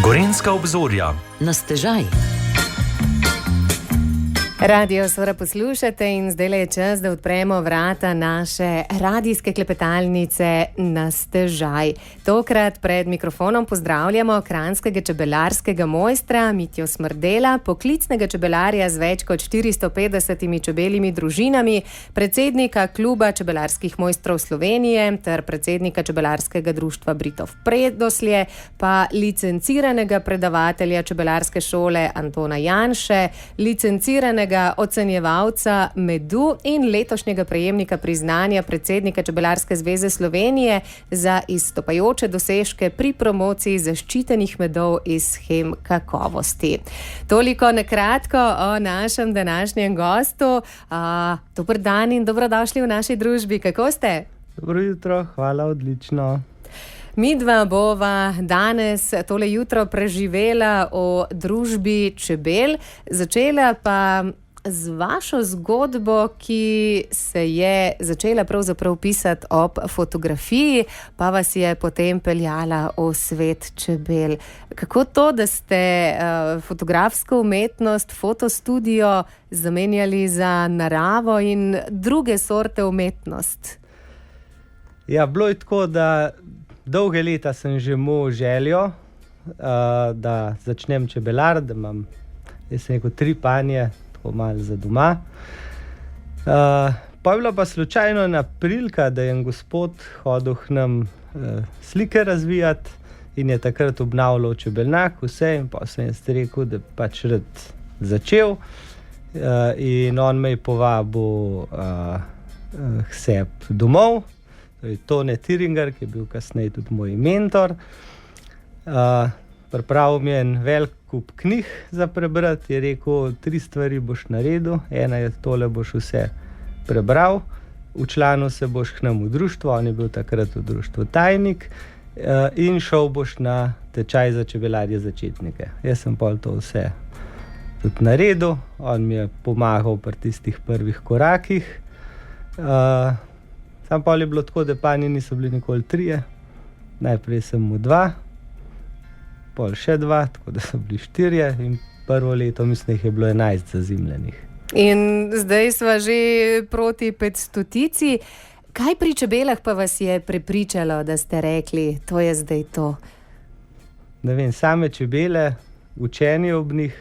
Gorenjska obzorja. Na stežaj. Radio Sora poslušate in zdaj je čas, da odpremo vrata naše radijske klepetalnice Na stežaj. Tokrat pred mikrofonom pozdravljamo kranjskega čebelarskega mojstra Mitjo Smrdela, poklicnega čebelarja z več kot 450 čebeljimi družinami, predsednika Kluba čebelarskih mojstrov Slovenije ter predsednika čebelarskega društva Britov Predoslje, pa licenciranega predavatelja čebelarske šole Antona Janše, licenciranega ocenjevalca medu in letošnjega prejemnika priznanja predsednika Čebelarske zveze Slovenije za izstopajoče dosežke pri promociji zaščitenih medov iz shem kakovosti. Toliko na kratko o našem današnjem gostu. Dober dan in dobrodošli v naši družbi. Kako ste? Dobro jutro, hvala, odlično. Midva bova danes tole jutro preživela o družbi čebel, začela pa z vašo zgodbo, ki se je začela pravzaprav pisati ob fotografiji, pa vas je potem peljala v svet čebel. Kako to, da ste fotografsko umetnost, fotostudio zamenjali za naravo in druge sorte umetnost? Ja, bilo je tako, da dolge leta sem že imel željo, da začnem čebelar, da imam, jaz sem rekel, 3 panje, tako malo za doma. Pa je bila pa slučajno ena prilika, da je en gospod hodil k nam slike razvijati in je takrat obnavljal čebelnjak, vse, in pa sem jaz rekel, da pač rad začel. In on me je povabil k sebi domov. To je Tone Thiringer, ki je bil kasneje tudi moj mentor. Pripravil mi je en velik kup knjig za prebrati, je rekel, 3 stvari boš naredil. Ena je, tole boš vse prebral, včlanil se boš k nam v društvo, on je bil takrat v društvu tajnik, in šel boš na tečaj za čebelarje začetnike. Jaz sem pol to vse tudi naredil, on mi je pomagal pri tistih prvih korakih. Sam pa je bilo tako, da panji niso bili nikoli 3. Najprej sem mu 2, pol še 2, tako da so bili 4 in prvo leto mislim, da jih je bilo 11 zazimljenih. In zdaj sva že proti 500. Kaj pri čebelah pa vas je prepričalo, da ste rekli, to je zdaj to? Ne vem, same čebele, učenje ob njih,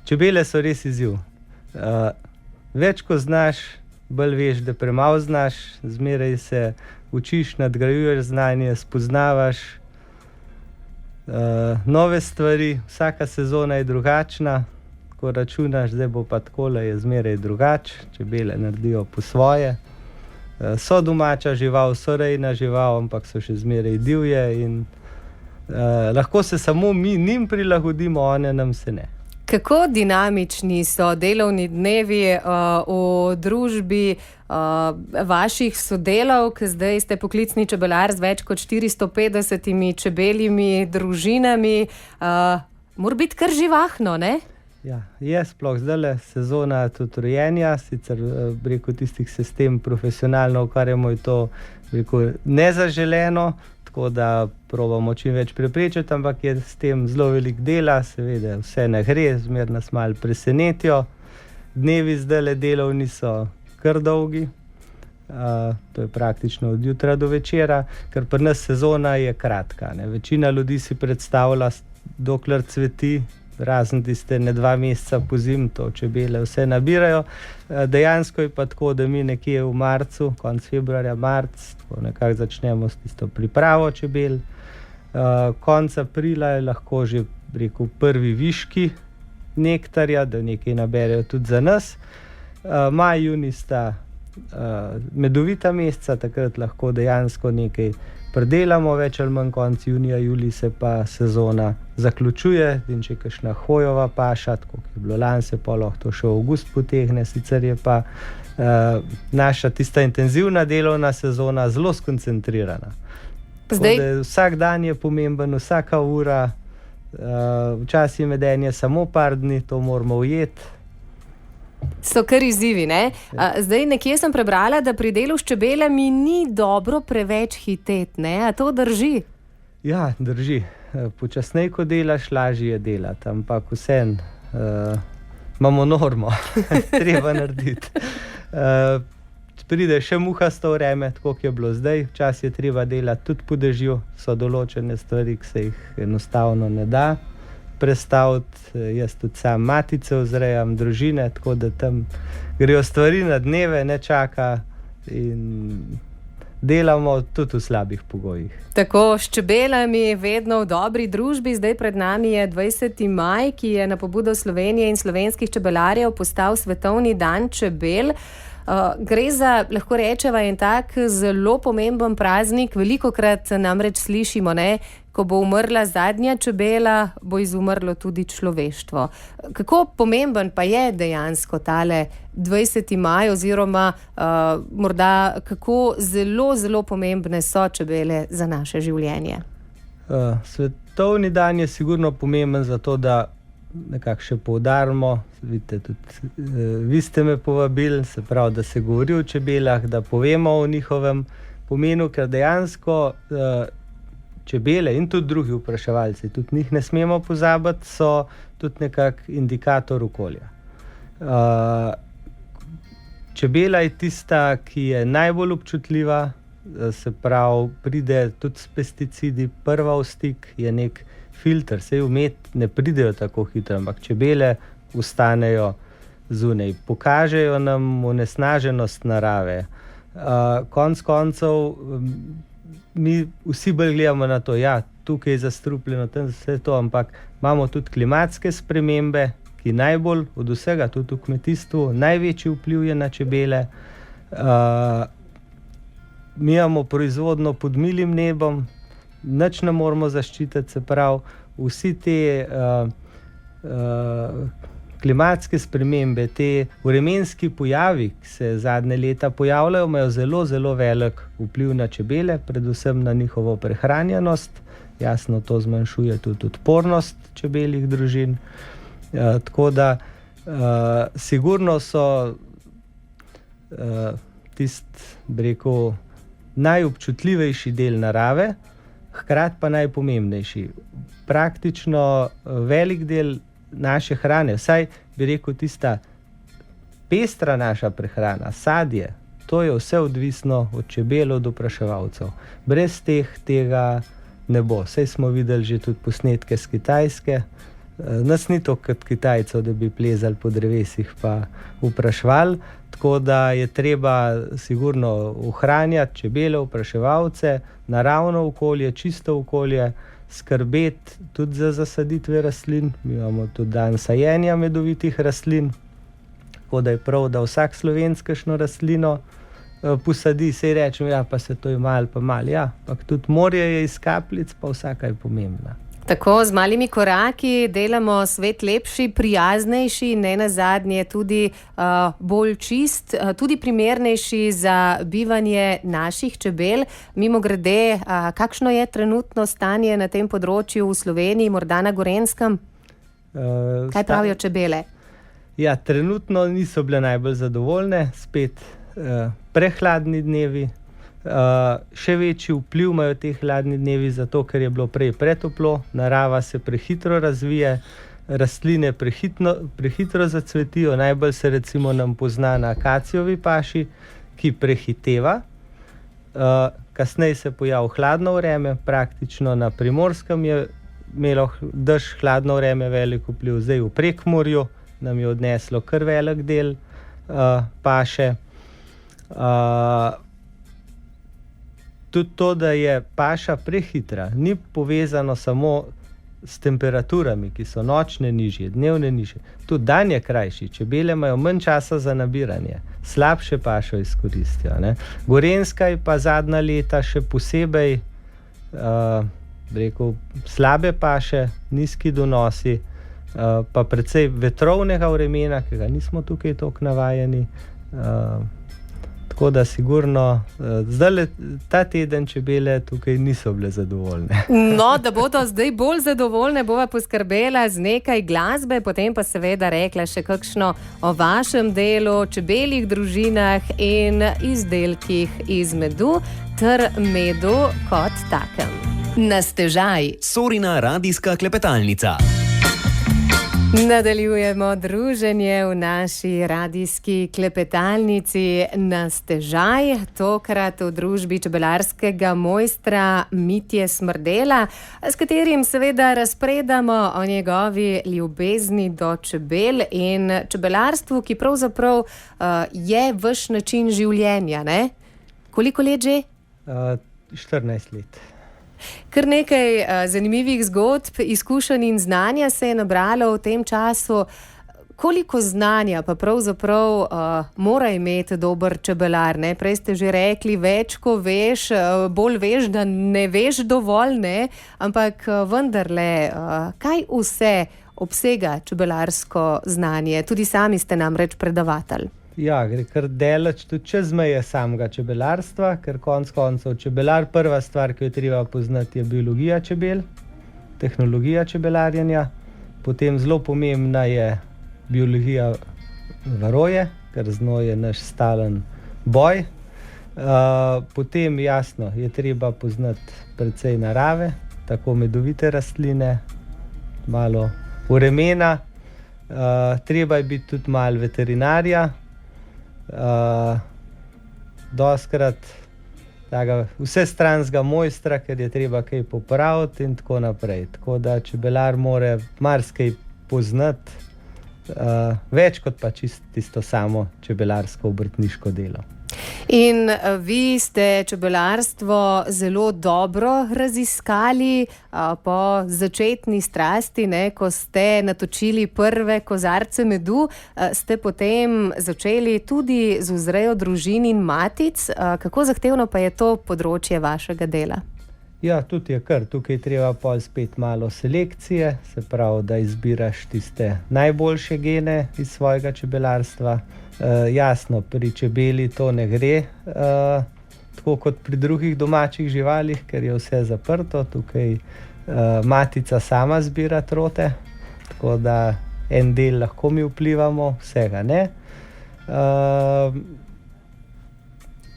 čebele so res izziv. Več ko znaš, bolj veš, da premalo znaš, zmeraj se učiš, nadgrajuješ znanje, spoznavaš nove stvari, vsaka sezona je drugačna, ko računaš, zdaj bo pa takole, je zmeraj drugač, čebele naredijo po svoje. So domača žival, so rejna žival, ampak so še zmeraj divje in lahko se samo mi njim prilagodimo, one nam se ne. Kako dinamični so delovni dnevi v družbi vaših sodelavk? Zdaj ste poklicni čebelar z več kot 450 čebeljimi družinami. Mora biti kar živahno, ne? Ja, je sploh zdajle sezona tudi rojenja, sicer preko tistih se s tem profesionalno ukvarjamo, je to nezaželeno, tako da probamo čim več preprečiti, ampak je s tem zelo veliko dela, seveda vse ne gre, zmer nas malo presenetijo. Dnevi zdajle delovni so kar dolgi, to je praktično od jutra do večera, ker pri nas sezona je kratka, ne. Večina ljudi si predstavlja, dokler cveti, razen tiste 2 meseca pozimi, to čebele vse nabirajo. Dejansko je pa tako, da mi nekje v marcu, konec februarja, marc, tako nekako začnemo s tisto pripravo čebel. Konec aprila je lahko že, rekel, prvi viški nektarja, da nekaj naberejo tudi za nas. Maj, junij sta medovita meseca, takrat lahko dejansko nekaj predelamo, več ali manj konec junija, julij se pa sezona zaključuje, in če je kakšna hojova paša, tako je bilo lani, se pa lahko to še v avgust potegne, sicer je pa naša tista intenzivna delovna sezona zelo skoncentrirana. Vsak dan je pomemben, vsaka ura, včasih je medenje samo par dni, to moramo ujeti. So kar izzivi, ne? Zdaj nekje sem prebrala, da pri delu s čebelami ni dobro preveč hiteti, ne? A to drži? Ja, drži. počasneje, ko delaš, lažje je delati, ampak vseeno imamo normo, treba narediti. Pride še muhasto vreme, tako kot je bilo zdaj, včasih je treba delati tudi po dežju, so določene stvari, ki se jih enostavno ne da prestaviti. Jaz tudi sam matice vzrejam, družine, tako da tam grejo stvari na dneve, ne čaka in delamo tudi v slabih pogojih. Tako, s čebelami vedno v dobri družbi. Zdaj pred nami je 20. maj, ki je na pobudo Slovenije in slovenskih čebelarjev postal svetovni dan čebel. Gre za, lahko rečeva, en tak zelo pomemben praznik. Velikokrat namreč slišimo, ko bo umrla zadnja čebela, bo izumrlo tudi človeštvo. Kako pomemben pa je dejansko tale 20. maj oziroma morda kako zelo, zelo pomembne so čebele za naše življenje? Svetovni dan je sigurno pomemben zato, da nekako še poudarimo, vidite, tudi vi ste me povabili, se pravi, da se govori o čebelah, da povemo o njihovem pomenu, ker dejansko čebele in tudi drugi vpraševalci, tudi njih ne smemo pozabiti, so tudi nekak indikator okolja. Čebela je tista, ki je najbolj občutljiva, se pravi, pride tudi s pesticidi, prva v stik je nek filter, sej umet ne pridejo tako hitro, ampak čebele ostanejo zunaj, pokažejo nam onesnaženost narave. Konec koncev, mi vsi bolj gledamo na to, ja, tukaj je zastrupljeno, tam vse to, ampak imamo tudi klimatske spremembe, ki najbolj od vsega, tudi v kmetijstvu, največji vpliv je na čebele. Mi imamo proizvodno pod milim nebom, nič ne moramo zaščititi, se pravi, vsi te klimatske spremembe, te vremenski pojavi, ki se zadnje leta pojavljajo, imajo zelo, zelo velik vpliv na čebele, predvsem na njihovo prehranjenost. Jasno, to zmanjšuje tudi odpornost čebeljih družin. Tako da sigurno so najobčutljivejši del narave, hkrati pa najpomembnejši. Praktično velik del naše hrane, vsaj bi rekel tista pestra naša prehrana, sadje, to je vse odvisno od čebel, od opraševalcev. Brez tega ne bo. Saj smo videli že tudi posnetke z Kitajske. Nas ni to kot Kitajcev, da bi plezali po drevesih pa opraševali, tako da je treba sigurno ohranjati čebele, opraševalce, naravno okolje, čisto okolje, skrbeti tudi za zasaditve rastlin. Mi imamo tudi dan sajenja medovitih rastlin, tako da je prav, da vsak Slovenec kakšno rastlino posadi. Sej rečem, ja, pa se to je malo pa malo. Ja, ampak tudi morje je iz kapljic, pa vsaka je pomembna. Tako, z malimi koraki delamo svet lepši, prijaznejši, ne nazadnje tudi bolj čist, tudi primernejši za bivanje naših čebel. Mimogrede, kakšno je trenutno stanje na tem področju v Sloveniji, morda na Gorenjskem? Kaj pravijo čebele? Ja, trenutno niso bile najbolj zadovoljne, spet prehladni dnevi. Še večji vpliv imajo te hladni dnevi, zato ker je bilo prej pretoplo, narava se prehitro razvije, rastline prehitro zacvetijo, najbolj se recimo nam pozna na akacijovi paši, ki prehiteva. Kasneje se pojavi hladno vreme, praktično na Primorskem je imelo dež, hladno vreme velik vpliv, zdaj v Prekmurju nam je odneslo kar velik del paše. Tudi to, da je paša prehitra, ni povezano samo s temperaturami, ki so nočne nižje, dnevne nižje. Tudi dan je krajši, čebele imajo manj časa za nabiranje, slabše pašo izkoristijo. Gorenjska je pa zadnja leta še posebej slabe paše, nizki donosi, pa precej vetrovnega vremena, ki ga nismo tukaj toliko navajeni. Tako da sigurno, zdaj ta teden čebele tukaj niso bile zadovoljne. No, da bodo zdaj bolj zadovoljne, bova poskrbela z nekaj glasbe, potem pa seveda rekla še kakšno o vašem delu, čebeljih družinah in izdelkih iz medu ter medu kot takem. Na stežaj. Sorina radijska klepetalnica. Nadaljujemo druženje v naši radijski klepetalnici Na stežaj, tokrat v družbi čebelarskega mojstra Mitje Smrdela, s katerim seveda razpredamo o njegovi ljubezni do čebel in čebelarstvu, ki pravzaprav je vaš način življenja, ne? Koliko let že? 14 let. Kar nekaj zanimivih zgodb, izkušenj in znanja se je nabralo v tem času. Koliko znanja pa pravzaprav mora imeti dober čebelar? Ne? Prej ste že rekli, več ko veš, bolj veš, da ne veš dovolj, ne? Ampak vendarle, kaj vse obsega čebelarsko znanje? Tudi sami ste namreč predavatelj. Ja, gre kar daleč tudi čez meje samega čebelarstva, ker konec koncev čebelar, prva stvar, ki jo treba poznati, je biologija čebel, tehnologija čebelarjenja, potem zelo pomembna je biologija varoje, ker z njo je naš stalen boj. Potem jasno je treba poznati precej narave, tako medovite rastline, malo vremena, treba je biti tudi malo veterinarja, doskrat vsestranskega mojstra, ker je treba kaj popraviti in tako naprej. Tako da čebelar mora marsikaj poznati, več kot pa tisto samo čebelarsko obrtniško delo. In vi ste čebelarstvo zelo dobro raziskali po začetni strasti, ne, ko ste natočili prve kozarce medu, ste potem začeli tudi z vzrejo družin in matic. Kako zahtevno pa je to področje vašega dela? Ja, tudi je kar. Tukaj treba pol spet malo selekcije, se pravi, da izbiraš tiste najboljše gene iz svojega čebelarstva. Jasno, pri čebeli to ne gre tako kot pri drugih domačih živalih, ker je vse zaprto. Tukaj matica sama zbira trote, tako da en del lahko mi vplivamo, vsega ne.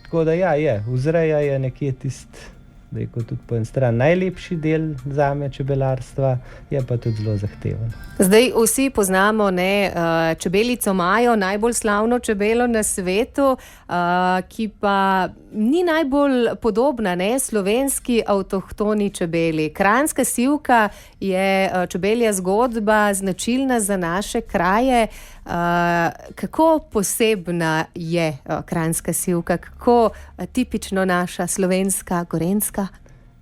Tako da ja, vzreja je nekje rekel tudi po en stran najlepši del zame čebelarstva, je pa tudi zelo zahteven. Zdaj vsi poznamo, ne, čebelico Majo, najbolj slavno čebelo na svetu, ki pa ni najbolj podobna, ne, slovenski avtohtoni čebeli. Kranjska sivka je čebelja zgodba, značilna za naše kraje. Kako posebna je kranjska sivka, kako tipično naša slovenska, gorenjska?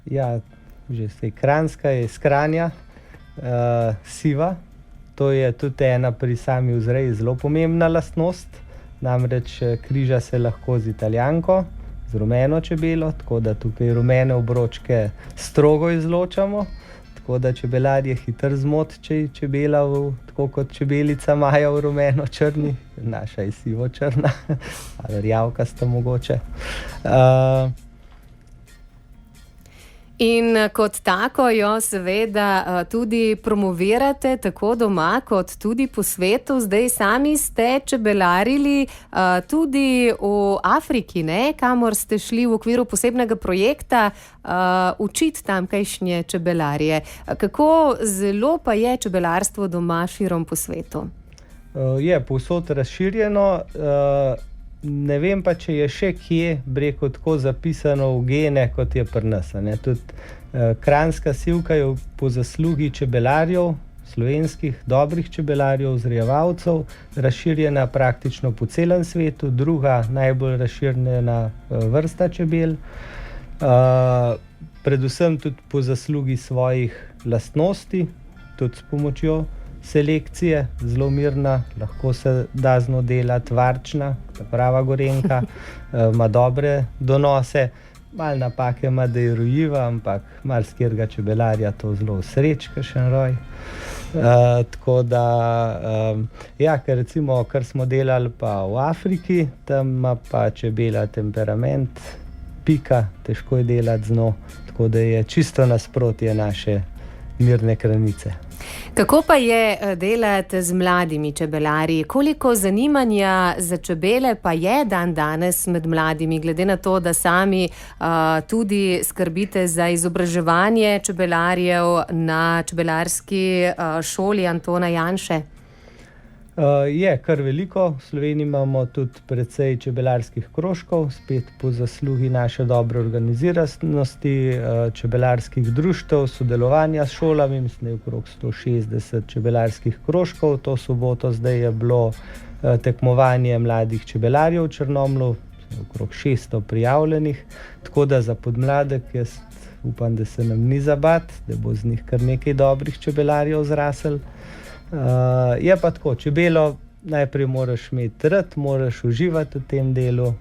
Ja, že se kranjska je iz Kranja, siva. To je tudi ena pri sami vzreji zelo pomembna lastnost. Namreč križa se lahko z italijanko, z rumeno čebelo, tako da tukaj rumene obročke strogo izločamo. Tako da čebelar je hitro zmot, če je čebela tako kot čebelica Maja v rumeno-črni, naša je sivo-črna, ali rjavkasta mogoče. In kot tako jo seveda tudi promovirate tako doma kot tudi po svetu. Zdaj sami ste čebelarili tudi v Afriki, ne? Kamor ste šli v okviru posebnega projekta učiti tamkajšnje čebelarje. Kako zelo pa je čebelarstvo doma širom po svetu? Je povsod razširjeno. Ne vem pa, če je še kje, rekel, tako zapisano v gene, kot je pri nas. Tudi kranjska sivka je po zaslugi čebelarjev, slovenskih dobrih čebelarjev, vzrejevalcev, razširjena praktično po celem svetu, druga najbolj razširjena vrsta čebel. Predvsem tudi po zaslugi svojih lastnosti, tudi s pomočjo selekcije, zelo mirna, lahko se da z njo delati, varčna, prava gorenjka, ima dobre donose, malo napake ima, da je rojiva, ampak marsikatera čebelarja to zelo sreč, kakšen roj. Tako da, ja, ker recimo, kar smo delali pa v Afriki, tam ima pa čebela temperament, pika, težko je delati z njo, tako da je čisto nasprotje naše mirne kranice. Kako pa je delati z mladimi čebelarji? Koliko zanimanja za čebele pa je danes med mladimi, glede na to, da sami tudi skrbite za izobraževanje čebelarjev na čebelarski šoli Antona Janše? Je kar veliko. V Sloveniji imamo tudi precej čebelarskih krožkov, spet po zaslugi naše dobre organiziranosti, čebelarskih društev, sodelovanja s šolami. Mislim, da je okrog 160 čebelarskih krožkov. To soboto zdaj je bilo tekmovanje mladih čebelarjev v Črnomlju, okrog 600 prijavljenih. Tako da za podmladek jaz upam, da se nam ni zabat, da bo z njih kar nekaj dobrih čebelarjev zrasel. Je pa tako, čebelo najprej moraš imeti rad, moraš uživati v tem delu,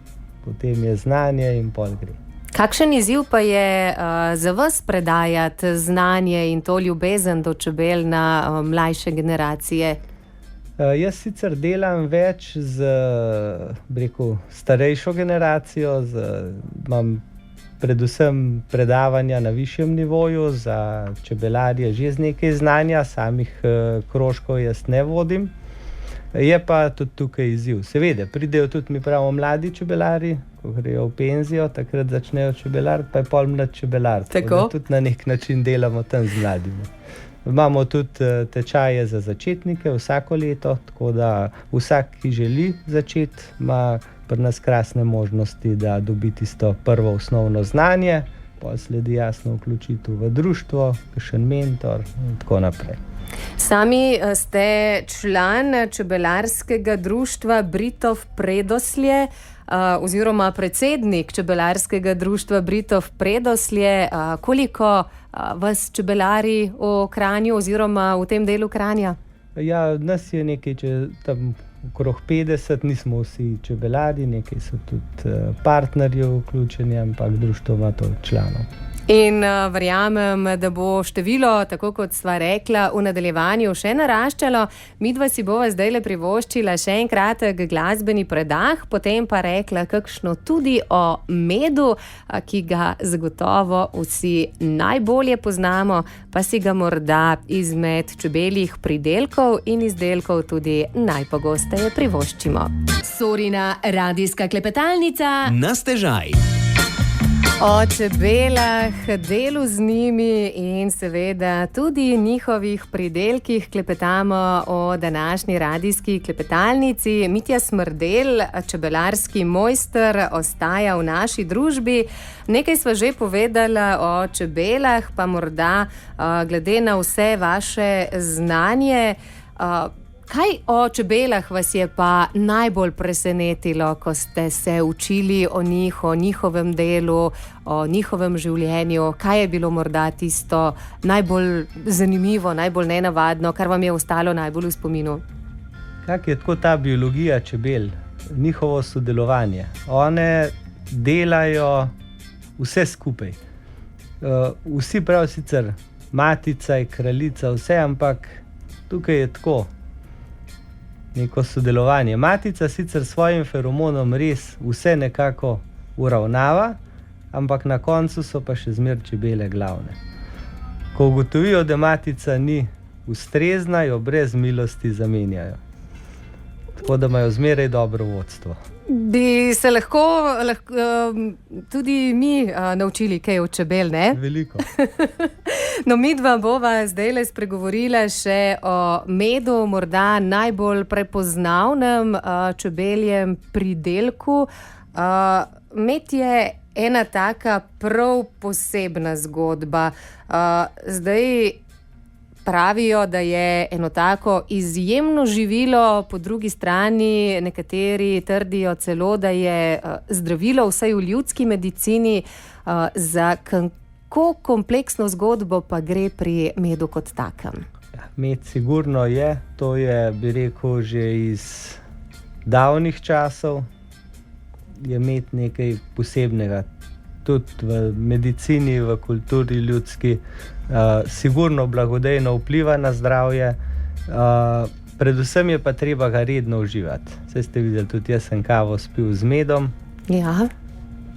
potem je znanje in pol gre. Kakšen izziv pa je za vas predajati znanje in to ljubezen do čebel na mlajše generacije? Jaz sicer delam več z starejšo generacijo, imam predvsem predavanja na višjem nivoju za čebelarje že z nekaj znanja, samih krožkov jaz ne vodim. Je pa tudi tukaj izziv. Seveda, pridejo tudi, mi pravimo, mladi čebelarji, ko grejo v penzijo, takrat začnejo čebelariti, pa je pol mlad čebelar. Tako? Tudi na nek način delamo tam z mladimi. Imamo tudi tečaje za začetnike vsako leto, tako da vsak, ki želi začeti, ima pri nas krasne možnosti, da dobi tisto prvo osnovno znanje, potem sledi jasno vključitev v društvo, kakšen mentor in tako naprej. Sami ste član čebelarskega društva Britov Predoslje oziroma predsednik čebelarskega društva Britov Predoslje. Koliko vas čebelari v Kranju oziroma v tem delu Kranja? Ja, nas je nekaj, tam okrog 50, nismo vsi čebelari, nekaj so tudi partnerjev vključeni, ampak društvo ima to članov. In verjamem, da bo število, tako kot sva rekla, v nadaljevanju še naraščalo. Midva si bova zdajle privoščila še en kratek glasbeni predah, potem pa rekla kakšno tudi o medu, ki ga zagotovo vsi najbolje poznamo, pa si ga morda izmed čebeljih pridelkov in izdelkov tudi najpogosteje privoščimo. Sorina radijska klepetalnica Na stežaj. O čebelah, delu z njimi in seveda tudi njihovih pridelkih klepetamo o današnji radijski klepetalnici. Mitja Smrdelj, čebelarski mojster, ostaja v naši družbi. Nekaj sva že povedala o čebelah, pa morda glede na vse vaše znanje. Kaj o čebelah vas je pa najbolj presenetilo, ko ste se učili o njih, o njihovem delu, o njihovem življenju? Kaj je bilo morda tisto najbolj zanimivo, najbolj nenavadno, kar vam je ostalo najbolj v spominu? Kak je tako ta biologija čebel, njihovo sodelovanje. One delajo vse skupaj. Vsi prav sicer matica je kraljica, vse, ampak tukaj je tako. Neko sodelovanje. Matica sicer s svojim feromonom res vse nekako uravnava, ampak na koncu so pa še zmeraj čebele glavne. Ko ugotovijo, da matica ni ustrezna, jo brez milosti zamenjajo. Tako da imajo zmeraj dobro vodstvo. Bi se lahko tudi mi naučili kaj od čebel, ne? Veliko. No, midva bova zdajle spregovorila še o medu, morda najbolj prepoznavnem čebeljem pridelku. Med je ena taka prav posebna zgodba. Zdaj pravijo, da je eno tako izjemno živilo, po drugi strani nekateri trdijo celo, da je zdravilo, vsaj v ljudski medicini. Za kako kompleksno zgodbo pa gre pri medu kot takem? Ja, med sigurno je, to je, bi rekel, že iz davnih časov je med nekaj posebnega. Tudi v medicini, v kulturi ljudski, sigurno blagodejno vpliva na zdravje. Predvsem je pa treba ga redno uživati. Saj ste videli, tudi jaz sem kavo spil z medom. Ja.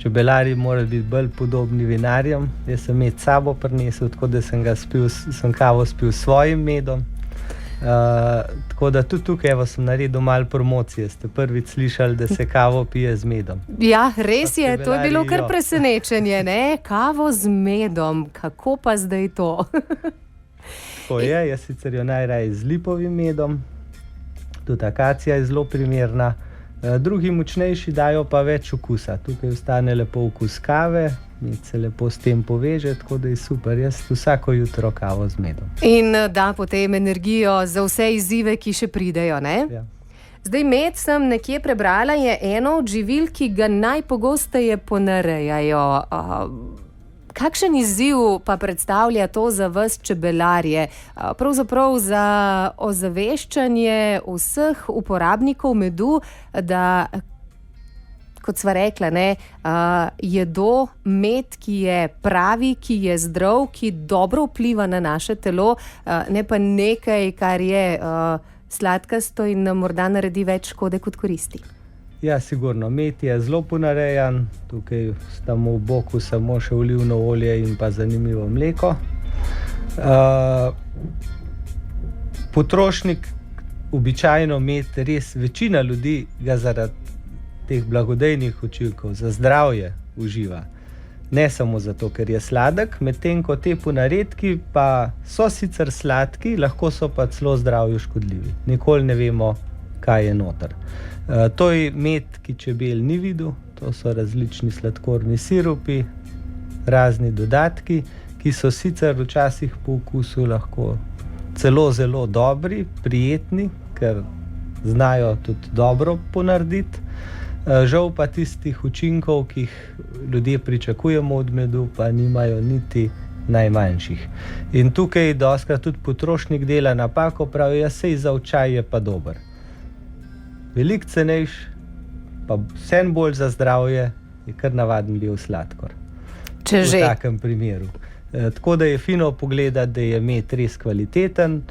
Čebelari morajo biti bolj podobni vinarjem. Jaz sem med sabo prinesel, tako da sem kavo spil s svojim medom. Tako da tudi tukaj sem naredil malo promocije. Ste prvič slišali, da se kavo pije z medom. Ja, res je, to je bilo kar Jo. presenečenje, ne? Kavo z medom, kako pa zdaj to? Tako je, jaz sicer jo najraje z lipovim medom, tudi akacija je zelo primerna. Drugi močnejši dajo pa več okusa. Tukaj ostane lepo okus kave, med se lepo s tem poveže, tako da je super. Jaz vsako jutro kavo z medom. In da potem energijo za vse izzive, ki še pridejo, ne? Ja. Zdaj, med sem nekje prebrala, je eno od živil, ki ga najpogosteje ponarejajo. Kakšen izziv pa predstavlja to za vas čebelarje? Pravzaprav za ozaveščanje vseh uporabnikov medu, da, kot sva rekla, ne, jedo med, ki je pravi, ki je zdrav, ki dobro vpliva na naše telo, ne pa nekaj, kar je sladkasto in nam morda naredi več škode kot koristi. Ja, sigurno. Med je zelo ponarejan, tukaj stamo v boku samo še olivno olje in pa zanimivo mleko. Potrošnik običajno med, res večina ljudi ga zaradi teh blagodejnih učinkov za zdravje uživa. Ne samo zato, ker je sladek, medtem ko te ponaredki pa so sicer sladki, lahko so pa celo zdravju škodljivi. Nikoli ne vemo, kaj je noter. To je med, ki čebel ni videl, to so različni sladkorni sirupi, razni dodatki, ki so sicer včasih po okusu lahko celo zelo dobri, prijetni, ker znajo tudi dobro ponarediti. Žal pa tistih učinkov, ki jih ljudje pričakujemo od medu, pa nimajo niti najmanjših. In tukaj dostikrat tudi potrošnik dela napako, pravi, ja, sej za v čaj je pa dober. Veliko cenejš, pa vsem bolj za zdravje, je kar navaden bil sladkor. Če že. V takem primeru. Tako da je fino pogledati, da je med res kvaliteten.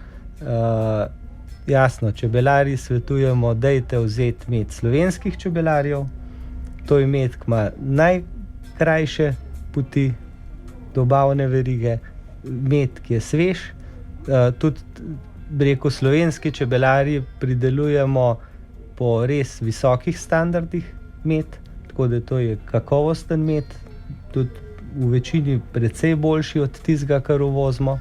Jasno, čebelarji svetujemo, dajte vzeti med slovenskih čebelarjev. To je med, ki ima najkrajše poti dobavne verige, med, ki je svež. Tudi, bi rekel, slovenski čebelarji pridelujemo po res visokih standardih med, tako da to je kakovosten med, tudi v večini precej boljši od tistega, kar uvozimo.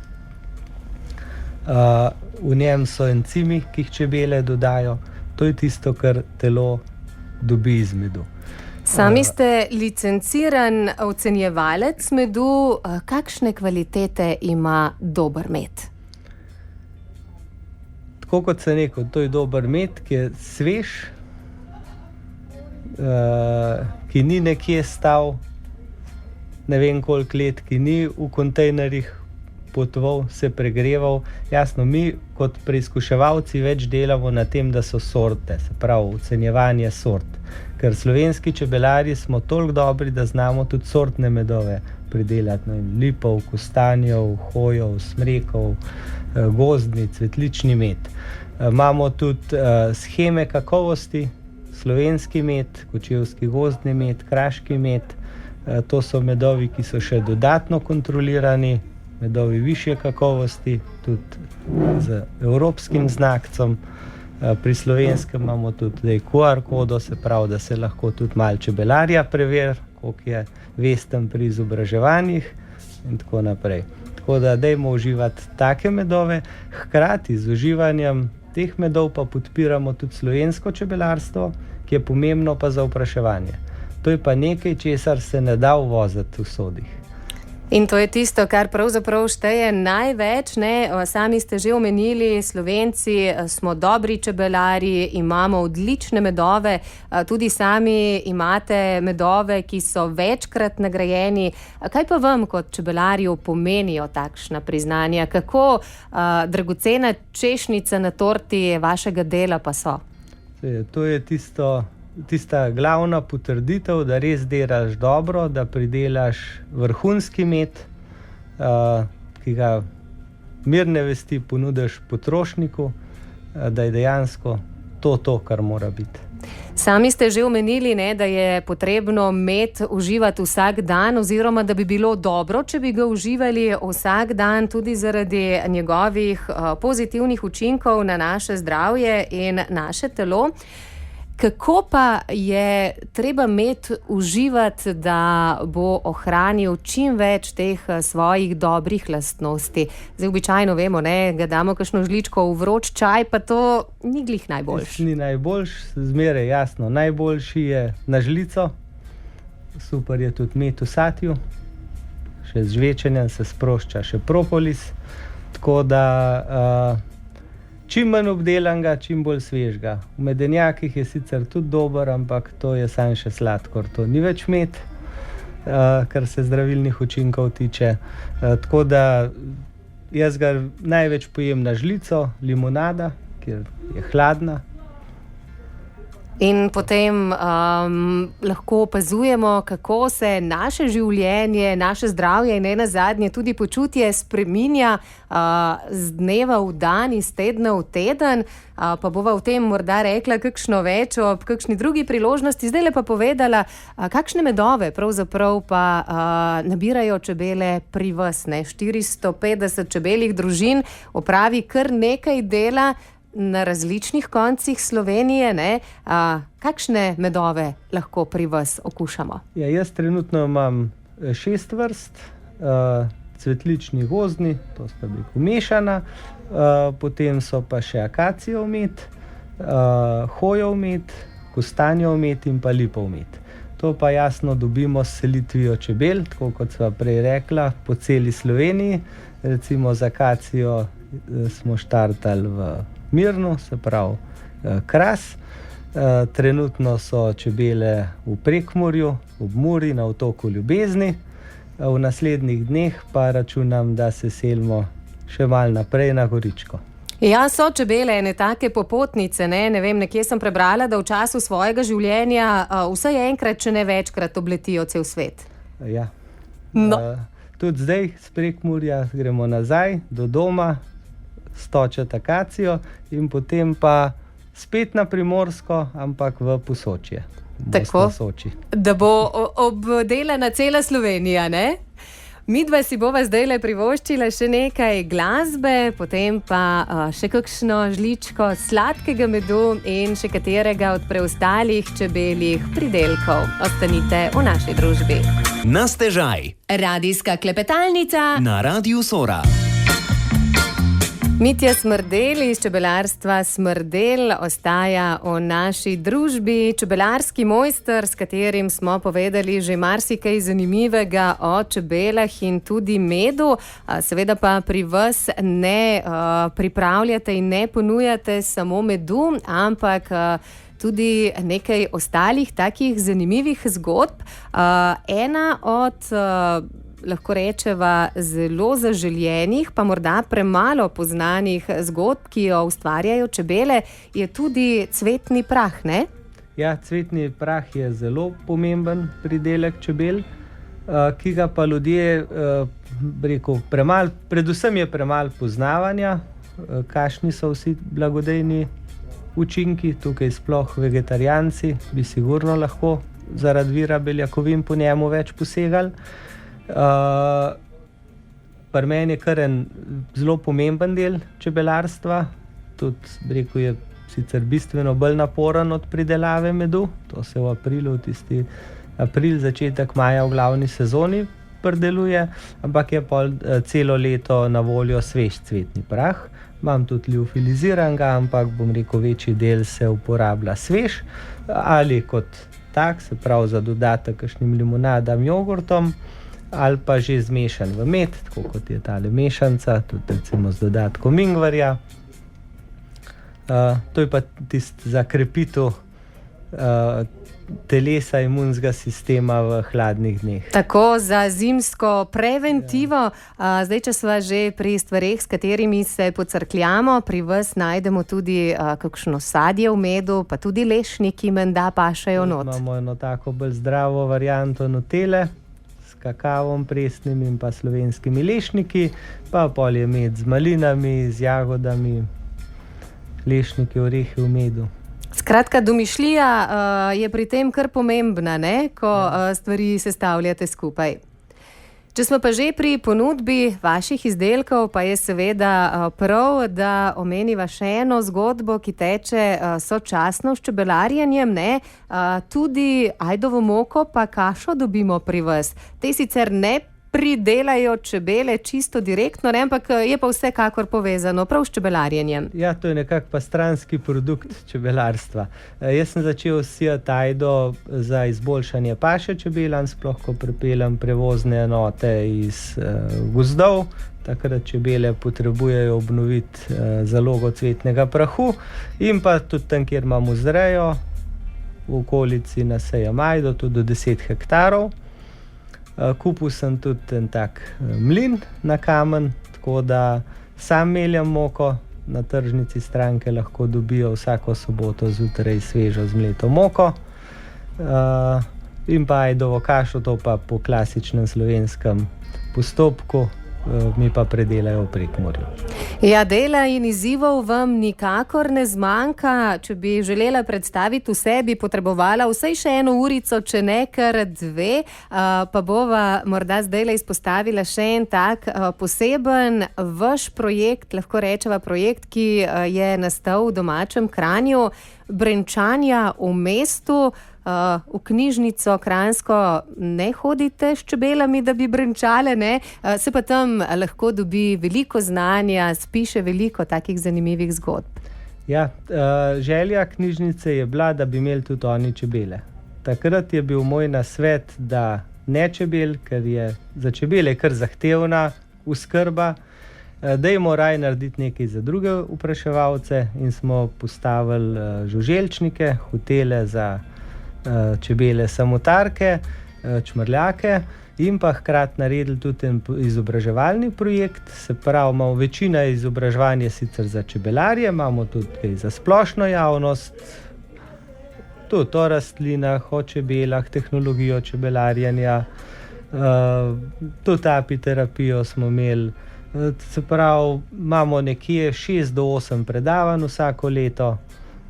V njem so encimi, ki jih čebele dodajo. To je tisto, kar telo dobi iz medu. Sami ste licenciran ocenjevalec medu. Kakšne kvalitete ima dober med? Tako kot sem rekel, to je dober med, ki je svež, ki ni nekje stal ne vem koliko let, ki ni v kontejnerjih potoval, se pregreval. Jasno, mi kot preizkuševalci več delamo na tem, da so sorte, se pravi ocenjevanje sort. Ker slovenski čebelarji smo toliko dobri, da znamo tudi sortne medove pridelati. Lipov, kostanjev, hojev, smrekov, gozdni, cvetlični med. Imamo tudi sheme kakovosti, slovenski med, kočevski gozdni med, kraški med. To so medovi, ki so še dodatno kontrolirani, medovi višje kakovosti, tudi z evropskim znakcem. Pri slovenskem imamo tudi QR kodo, se pravi, da se lahko tudi malo čebelarja preveri, koliko je vesten pri izobraževanjih in tako naprej. Tako da dajmo uživati take medove, hkrati z uživanjem teh medov pa podpiramo tudi slovensko čebelarstvo, ki je pomembno pa za opraševanje. To je pa nekaj, česar se ne da uvoziti v sodih. In to je tisto, kar pravzaprav šteje največ, ne? Sami ste že omenili, Slovenci smo dobri čebelarji, imamo odlične medove, tudi sami imate medove, ki so večkrat nagrajeni. Kaj pa vam kot čebelarju pomenijo takšna priznanja? Kako dragocena češnjica na torti vašega dela pa so? To je tista glavna potrditev, da res delaš dobro, da pridelaš vrhunski med, ki ga mirne vesti ponudiš potrošniku, da je dejansko to, kar mora biti. Sami ste že omenili, ne, da je potrebno med uživati vsak dan, oziroma da bi bilo dobro, če bi ga uživali vsak dan, tudi zaradi njegovih pozitivnih učinkov na naše zdravje in naše telo. Kako pa je treba med uživati, da bo ohranil čim več teh svojih dobrih lastnosti? Zdaj običajno vemo, ne, ga damo kakšno žličko v vroč čaj, pa to ni glih najboljši. Ni najboljši, zmeraj jasno. Najboljši je na žlico, super je tudi med v satju, še z žvečenjem se sprošča še propolis, tako da čim manj obdelanega, čim bolj svežga. V medenjakih je sicer tudi dober, ampak to je samo še sladkor, to ni več med, kar se zdravilnih učinkov tiče. Tako da jaz ga največ pojem na žlico, limonada, ker je hladna. In potem lahko opazujemo, kako se naše življenje, naše zdravje in nenazadnje tudi počutje spreminja z dneva v dan, iz tedna v teden. Pa bova o tem morda rekla kakšno več ob kakšni drugi priložnosti. Zdaj pa povedala, kakšne medove pravzaprav pa nabirajo čebele pri vas. 450 čebeljih družin opravi kar nekaj dela na različnih koncih Slovenije. Kakšne medove lahko pri vas okušamo? Ja, jaz trenutno imam 6 vrst, cvetlični gozdni, to sta mešana, potem so pa še akacijev med, hojev med, kostanjev med in pa lipov med. To pa jasno dobimo s selitvijo čebel, tako kot sva prej rekla, po celi Sloveniji. Recimo z akacijo smo štartali v Mirnu, se pravi Kras. Trenutno so čebele v Prekmurju, ob Muri, na otoku Ljubezni. V naslednjih dneh pa računam, da se selimo še malo naprej na Goričko. Ja, so čebele ene take popotnice, ne vem, nekje sem prebrala, da v času svojega življenja vsaj enkrat, če ne večkrat, obletijo cel svet. Ja. No. Tudi zdaj z Prekmurja gremo nazaj do doma, stočati akacijo in potem pa spet na Primorsko, ampak v Posočje. Tako, da bo obdelana cela Slovenija, ne? Midva si bova zdajle privoščila še nekaj glasbe, potem pa še kakšno žličko sladkega medu in še katerega od preostalih čebeljih pridelkov. Ostanite v naši družbi. Na stežaj. Radijska klepetalnica na Radiu Sora. Mitja Smrdelj iz čebelarstva Smrdelj ostaja v naši družbi. Čebelarski mojster, s katerim smo povedali že marsikaj zanimivega o čebelah in tudi medu. Seveda pa pri vas ne pripravljate in ne ponujate samo medu, ampak tudi nekaj ostalih takih zanimivih zgodb. Ena od lahko rečeva zelo zaželjenih, pa morda premalo poznanih zgodb, ki jo ustvarjajo čebele, je tudi cvetni prah, ne? Ja, cvetni prah je zelo pomemben pridelek čebel, ki ga pa ljudje, predvsem je premalo poznavanja, kakšni so vsi blagodejni učinki. Tukaj sploh vegetarijanci bi sigurno lahko zaradi vira beljakovin po njemu več posegali. Pri meni je kar en zelo pomemben del čebelarstva, tudi je sicer bistveno bolj naporen od pridelave medu, to se v aprilu, začetek maja v glavni sezoni prideluje, ampak je pa celo leto na voljo svež cvetni prah. Imam tudi liofiliziranega, ampak večji del se uporablja svež ali kot tak, se pravi za dodatek kakšnim limonadam, jogurtom, ali pa že zmešan v med, tako kot je tale mešanca, tudi recimo z dodatkom ingverja. To je pa tisto za krepitev telesa, imunskega sistema v hladnih dneh. Tako, za zimsko preventivo. Zdaj, če sva že pri stvareh, s katerimi se pocrkljamo, pri vas najdemo tudi kakšno sadje v medu, pa tudi lešniki menda pašajo not. Imamo eno tako bolj zdravo varianto nutele s kakavom presnim in pa slovenskimi lešniki, pa pol je med z malinami, z jagodami, lešniki, orehi v medu. Skratka, domišljija je pri tem kar pomembna, ne? Ko stvari sestavljate skupaj. Če smo pa že pri ponudbi vaših izdelkov, pa je seveda prav, da omeniva še eno zgodbo, ki teče sočasno s čebelarjenjem, ne? Tudi ajdovo moko pa kašo dobimo pri vas. Te sicer ne pridelajo čebele čisto direktno, ne? Ampak je pa vsekakor povezano prav s čebelarjenjem. Ja, to je nekako pa stranski produkt čebelarstva. Jaz sem začel sijati ajdo za izboljšanje paše čebelam, sploh ko pripeljem prevozne enote iz gozdov. Takrat čebele potrebujejo obnoviti zalogo cvetnega prahu in pa tudi tam, kjer imamo vzrejo, v okolici nasejem ajdo, tudi do 10 hektarov. Kupil sem tudi en tak mlin na kamen, tako da sam meljem moko, na tržnici stranke lahko dobijo vsako soboto zjutraj svežo zmleto moko. In pa ajdovo kašo, to pa po klasičnem slovenskem postopku, mi pa predelajo v Prekmurju. Ja, dela in izzivov vam nikakor ne zmanjka. Če bi želela predstaviti vse, bi potrebovala vsaj še 1 urico, če ne kar 2. Pa bova morda zdajle izpostavila še en tak poseben vaš projekt, lahko rečeva projekt, ki je nastal v domačem Kranju, brenčanja v mestu. V knjižnico kranjsko ne hodite s čebelami, da bi brenčale, ne? Se pa tam lahko dobi veliko znanja, spiše veliko takih zanimivih zgodb. Ja, želja knjižnice je bila, da bi imeli tudi oni čebele. Takrat je bil moj nasvet, da ne čebel, ker je za čebele kar zahtevna oskrba. Dajmo raje narediti nekaj za druge opraševalce in smo postavili žuželčnike, hotele za čebele samotarke, čmrljake in pa hkrati naredili tudi en izobraževalni projekt. Se pravi, imamo večina izobraževanja sicer za čebelarje, imamo tudi za splošno javnost, tudi o rastlinah, o čebelah, tehnologijo čebelarjenja, tudi apiterapijo smo imeli. Se pravi, imamo nekje 6 do 8 predavanj vsako leto,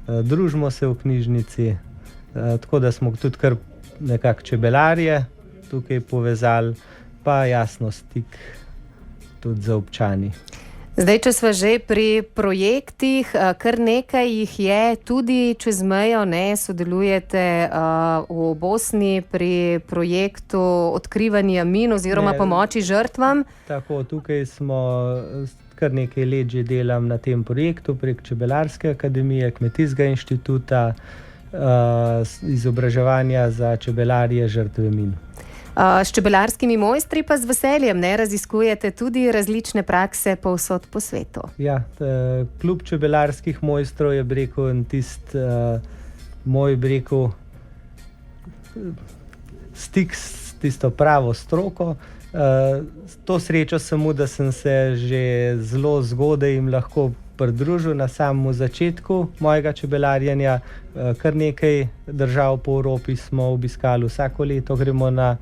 družimo se v knjižnici, tako da smo tudi kar nekako čebelarje tukaj povezali, pa jasno stik tudi za občani. Zdaj, če sva že pri projektih, kar nekaj jih je tudi čez mejo, ne, sodelujete v Bosni pri projektu odkrivanja min oziroma pomoči žrtvam. Tako, tukaj smo kar nekaj let že delam na tem projektu prek Čebelarske akademije, Kmetijskega inštituta, izobraževanja za čebelarje žrtve min. S čebelarskimi mojstri pa z veseljem, ne, raziskujete tudi različne prakse povsod po svetu. Ja, klub čebelarskih mojstrov je rekel moj stik s tisto pravo stroko. To srečo samo, da sem se že zelo zgodaj jim lahko pridružil na samem začetku mojega čebelarjenja. Kar nekaj držav po Evropi smo obiskali, vsako leto gremo na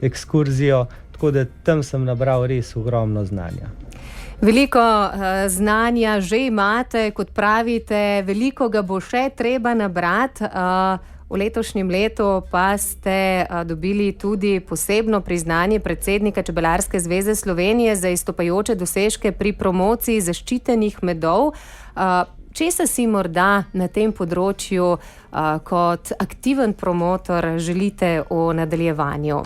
ekskurzijo, tako da tam sem nabral res ogromno znanja. Veliko znanja že imate, kot pravite, veliko ga bo še treba nabrati. V letošnjem letu pa ste dobili tudi posebno priznanje predsednika Čebelarske zveze Slovenije za izstopajoče dosežke pri promociji zaščitenih medov. Česa si morda na tem področju kot aktiven promotor želite v nadaljevanju?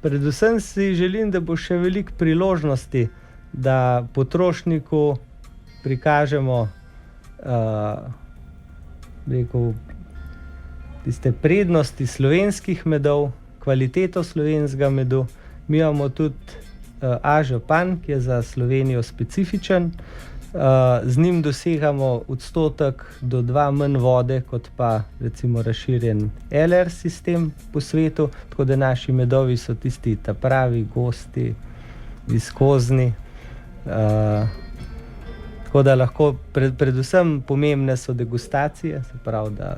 Predvsem si želim, da bo še veliko priložnosti, da potrošniku prikažemo tiste prednosti slovenskih medov, kvaliteto slovenskega medu. Mi imamo tudi A-žapan, ki je za Slovenijo specifičen. Z njim dosegamo 1% do 2 manj vode, kot pa recimo razširjen LR sistem po svetu, tako da naši medovi so tisti ta pravi, gosti, viskozni. Tako da lahko, predvsem pomembne so degustacije, se pravi, da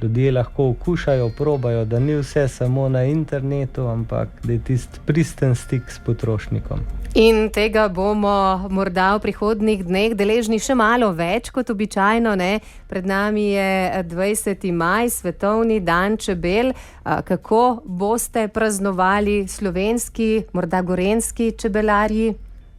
ljudje lahko okušajo, probajo, da ni vse samo na internetu, ampak da je tisti pristen stik s potrošnikom. In tega bomo morda v prihodnjih dneh deležni še malo več kot običajno, ne? Pred nami je 20. maj, Svetovni dan čebel. Kako boste praznovali slovenski, morda gorenjski čebelarji?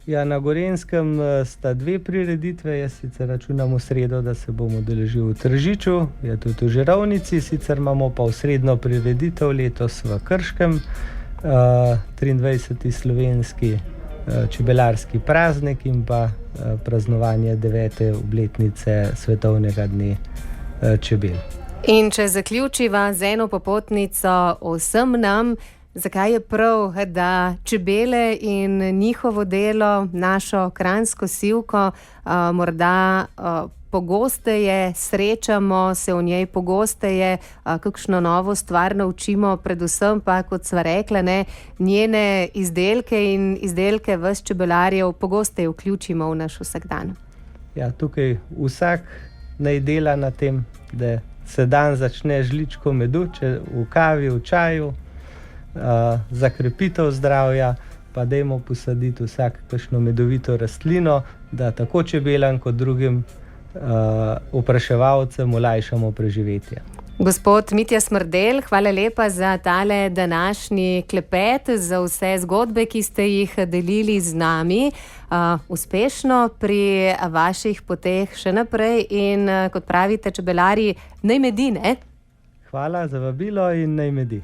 Ja, na Gorenjskem sta 2 prireditve. Jaz sicer računam v sredo, da se bomo udeležili v Tržiču, je tudi v Žirovnici, sicer imamo pa osrednjo prireditev letos v Krškem, 23. slovenski čebelarski praznik in pa praznovanje 9. obletnice Svetovnega dne čebel. In če zaključiva z eno popotnico vsem nam, zakaj je prav, da čebele in njihovo delo, našo kranjsko sivko, morda pogosteje srečamo, se v njej pogosteje kakšno novo stvar naučimo, predvsem pa, kot sva rekla, ne, njene izdelke in izdelke vas čebelarjev pogosteje vključimo v naš vsakdan. Ja, tukaj vsak naj dela na tem, da se dan začne žličko medu, če v kavi, v čaju, za krepitev zdravja, pa dajmo posaditi vsak kakšno medovito rastlino, da tako čebelam kot drugim opraševalcem olajšamo preživetje. Gospod Mitja Smrdelj, hvala lepa za tale današnji klepet, za vse zgodbe, ki ste jih delili z nami. Uspešno pri vaših poteh še naprej in, kot pravite čebelarji, naj medi, ne? Hvala za vabilo in naj medi.